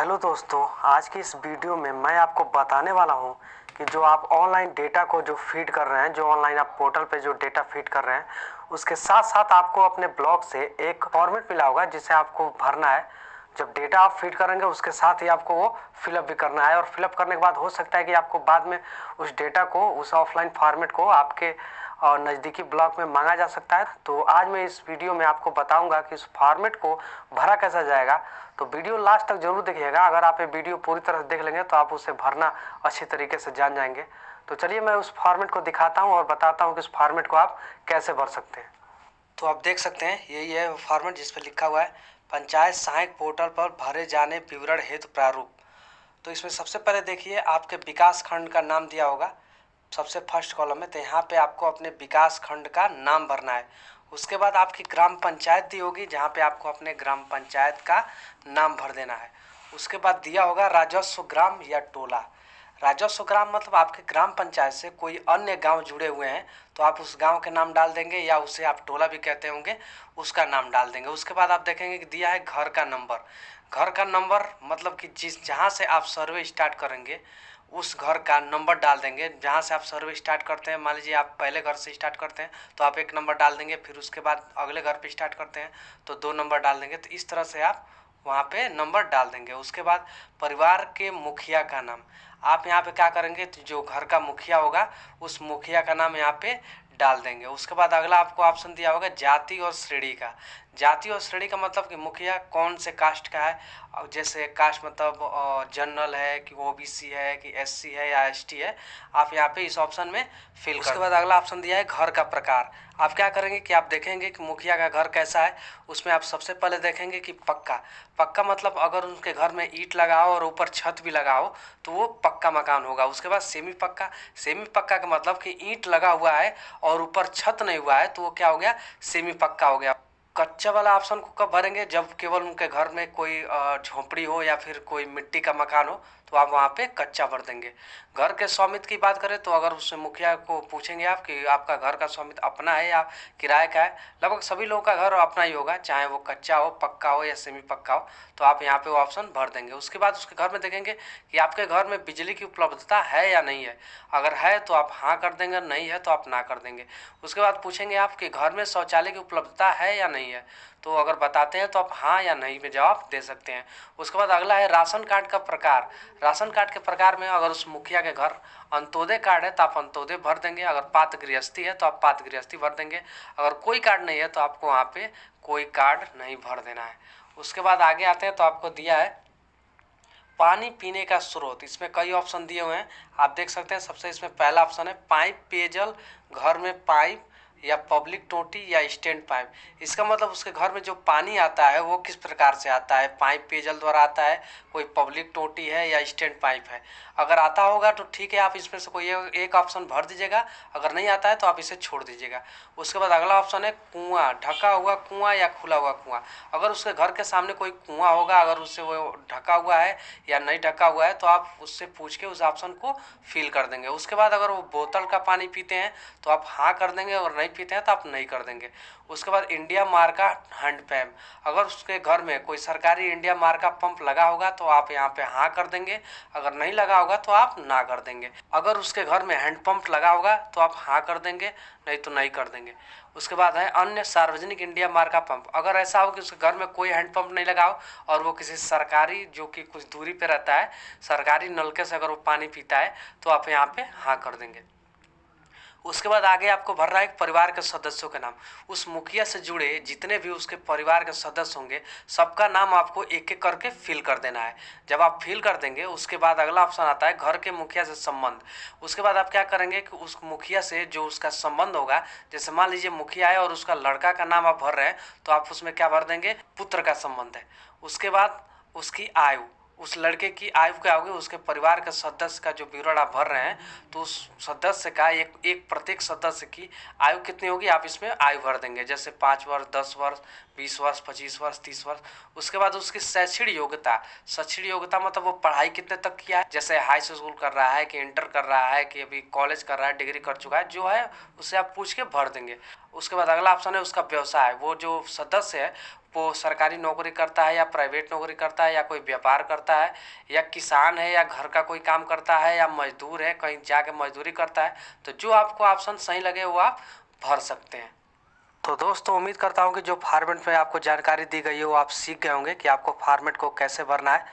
Hello दोस्तों, आज की इस वीडियो में मैं आपको बताने वाला हूं कि जो आप ऑनलाइन डेटा को जो फीड कर रहे हैं, जो ऑनलाइन आप पोर्टल पे जो डेटा फीड कर रहे हैं, उसके साथ साथ आपको अपने ब्लॉग से एक फॉर्मेट मिला होगा जिसे आपको भरना है। जब डेटा आप फीड करेंगे उसके साथ ही आपको वो फिलअप भी करना है, और फिलअप करने के बाद हो सकता है कि आपको बाद में उस डेटा को, उस ऑफलाइन फॉर्मेट को आपके और नज़दीकी ब्लॉक में मांगा जा सकता है। तो आज मैं इस वीडियो में आपको बताऊंगा कि उस फॉर्मेट को भरा कैसा जाएगा। तो वीडियो लास्ट तक जरूर देखिएगा। अगर आप ये वीडियो पूरी तरह से देख लेंगे तो आप उसे भरना अच्छी तरीके से जान जाएंगे। तो चलिए मैं उस फॉर्मेट को दिखाता हूँ और बताता हूँ कि उस फॉर्मेट को आप कैसे भर सकते हैं। तो आप देख सकते हैं यही है वो फॉर्मेट जिस पर लिखा हुआ है पंचायत सहायक पोर्टल पर भरे जाने विवरण हेतु प्रारूप। तो इसमें सबसे पहले देखिए आपके विकास खंड का नाम दिया होगा सबसे फर्स्ट कॉलम में। तो यहाँ पे आपको अपने विकास खंड का नाम भरना है। उसके बाद आपकी ग्राम पंचायत दी होगी जहाँ पे आपको अपने ग्राम पंचायत का नाम भर देना है। उसके बाद दिया होगा राजस्व ग्राम या टोला। राजस्व ग्राम मतलब आपके ग्राम पंचायत से कोई अन्य गांव जुड़े हुए हैं तो आप उस गांव के नाम डाल देंगे, या उसे आप टोला भी कहते होंगे, उसका नाम डाल देंगे। उसके बाद आप देखेंगे कि दिया है घर का नंबर। घर का नंबर मतलब कि जहाँ से आप सर्वे स्टार्ट करेंगे उस घर का नंबर डाल देंगे। जहाँ से आप सर्वे स्टार्ट करते हैं, मान लीजिए आप पहले घर से स्टार्ट करते हैं तो आप एक नंबर डाल देंगे, फिर उसके बाद अगले घर पे स्टार्ट करते हैं तो 2 नंबर डाल देंगे। तो इस तरह से आप वहाँ पे नंबर डाल देंगे। उसके बाद परिवार के मुखिया का नाम आप यहाँ पे क्या करेंगे, तो जो घर का मुखिया होगा उस मुखिया का नाम यहाँ पे डाल देंगे। उसके बाद अगला आपको ऑप्शन दिया होगा जाति और श्रेणी का। जाति और श्रेणी का मतलब कि मुखिया कौन से कास्ट का है, और जैसे कास्ट मतलब जनरल है कि ओबीसी है कि एससी है या एसटी है, आप यहाँ पे इस ऑप्शन में फिल कर। उसके बाद अगला ऑप्शन दिया है घर का प्रकार। आप क्या करेंगे कि आप देखेंगे कि मुखिया का घर कैसा है। उसमें आप सबसे पहले देखेंगे कि पक्का। पक्का मतलब अगर उनके घर में ईंट लगा हो और ऊपर छत भी लगा हो तो वो पक्का मकान होगा। उसके बाद सेमी पक्का। सेमी पक्का का मतलब कि ईंट लगा हुआ है और ऊपर छत नहीं हुआ है तो वो क्या हो गया, सेमी पक्का हो गया। कच्चा वाला ऑप्शन को कब भरेंगे, जब केवल उनके घर में कोई झोपड़ी हो या फिर कोई मिट्टी का मकान हो तो आप वहाँ पे कच्चा भर देंगे। घर के स्वामित्व की बात करें तो अगर उससे मुखिया को पूछेंगे आप कि आपका घर का स्वामित्व अपना है या किराए का है, लगभग सभी लोगों का घर अपना ही होगा, चाहे वो कच्चा हो, पक्का हो या सेमी पक्का हो, तो आप यहाँ पे वो ऑप्शन भर देंगे। उसके बाद उसके घर में देखेंगे कि आपके घर में बिजली की उपलब्धता है या नहीं है। अगर है तो आप हाँ कर देंगे, नहीं है तो आप ना कर देंगे। उसके बाद पूछेंगे आप कि घर में शौचालय की उपलब्धता है या नहीं है, तो अगर बताते हैं तो आप हाँ या नहीं में जवाब दे सकते हैं। उसके बाद अगला है राशन कार्ड का प्रकार। राशन कार्ड के प्रकार में अगर उस मुखिया के घर अंत्योदय कार्ड है तो आप अंत्योदय भर देंगे, अगर पात्र गृहस्थी है तो आप पात्र गृहस्थी भर देंगे, अगर कोई कार्ड नहीं है तो आपको वहाँ पे कोई कार्ड नहीं भर देना है। उसके बाद आगे आते हैं तो आपको दिया है पानी पीने का स्रोत। इसमें कई ऑप्शन दिए हुए हैं, आप देख सकते हैं। सबसे इसमें पहला ऑप्शन है पाइप पेयजल, घर में पाइप या पब्लिक टोटी या स्टैंड पाइप। इसका मतलब उसके घर में जो पानी आता है वो किस प्रकार से आता है, पाइप पेयजल द्वारा आता है, कोई पब्लिक टोटी है या स्टैंड पाइप है। अगर आता होगा तो ठीक है, आप इसमें से कोई एक ऑप्शन भर दीजिएगा, अगर नहीं आता है तो आप इसे छोड़ दीजिएगा। उसके बाद अगला ऑप्शन है कुआं, ढका हुआ कुआं या खुला हुआ कुआं। अगर उसके घर के सामने कोई कुआं होगा, अगर उससे वो ढका हुआ है या नहीं ढका हुआ है तो आप उससे पूछ के उस ऑप्शन को फिल कर देंगे। उसके बाद अगर वो बोतल का पानी पीते हैं तो आप हाँ कर देंगे, और नहीं पीते हैं तो आप नहीं कर देंगे। उसके बाद इंडिया मार्क का हैंडपम्प। अगर उसके घर में कोई सरकारी इंडिया मार्क का पंप लगा होगा तो आप यहाँ पे हाँ कर देंगे, अगर नहीं लगा होगा तो आप ना कर देंगे। अगर उसके घर में हैंडपंप लगा होगा तो आप हाँ कर देंगे, नहीं तो नहीं कर देंगे। उसके बाद है अन्य सार्वजनिक इंडिया मार्क का पंप। अगर ऐसा हो कि उसके घर में कोई हैंडपंप नहीं लगा हो और वो किसी सरकारी, जो कि कुछ दूरी पे रहता है, सरकारी नलके से अगर वो पानी पीता है तो आप यहाँ पे हाँ कर देंगे। उसके बाद आगे आपको भरना है परिवार के सदस्यों के नाम। उस मुखिया से जुड़े जितने भी उसके परिवार के सदस्य होंगे सबका नाम आपको एक एक करके फिल कर देना है। जब आप फिल कर देंगे उसके बाद अगला ऑप्शन आता है घर के मुखिया से संबंध। उसके बाद आप क्या करेंगे कि उस मुखिया से जो उसका संबंध होगा, जैसे मान लीजिए मुखिया है और उसका लड़का का नाम आप भर रहे हैं तो आप उसमें क्या भर देंगे, पुत्र का संबंध है। उसके बाद उसकी आयु, उस लड़के की आयु क्या होगी, उसके परिवार के सदस्य का जो विवरण आप भर रहे हैं तो उस सदस्य का एक प्रत्येक सदस्य की आयु कितनी होगी आप इसमें आयु भर देंगे, जैसे 5 वर्ष, 10 वर्ष, 20 वर्ष, 25 वर्ष, 30 वर्ष। उसके बाद उसकी शैक्षणिक योग्यता। शैक्षणिक योग्यता मतलब वो पढ़ाई कितने तक किया है, जैसे हाई स्कूल कर रहा है कि इंटर कर रहा है कि अभी कॉलेज कर रहा है, डिग्री कर चुका है, जो है उससे आप पूछ के भर देंगे। उसके बाद अगला ऑप्शन है उसका व्यवसाय। वो जो सदस्य है वो सरकारी नौकरी करता है या प्राइवेट नौकरी करता है या कोई व्यापार करता है या किसान है या घर का कोई काम करता है या मजदूर है, कहीं जाके मजदूरी करता है, तो जो आपको ऑप्शन सही लगे वो आप भर सकते हैं। तो दोस्तों उम्मीद करता हूँ कि जो फॉर्मेट में आपको जानकारी दी गई है वो आप सीख गए होंगे कि आपको फॉर्मेट को कैसे भरना है।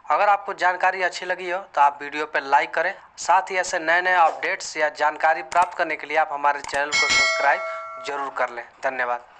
अगर आपको जानकारी अच्छी लगी हो तो आप वीडियो पर लाइक करें। साथ ही ऐसे नए नए अपडेट्स या जानकारी प्राप्त करने के लिए आप हमारे चैनल को सब्सक्राइब जरूर कर लें। धन्यवाद।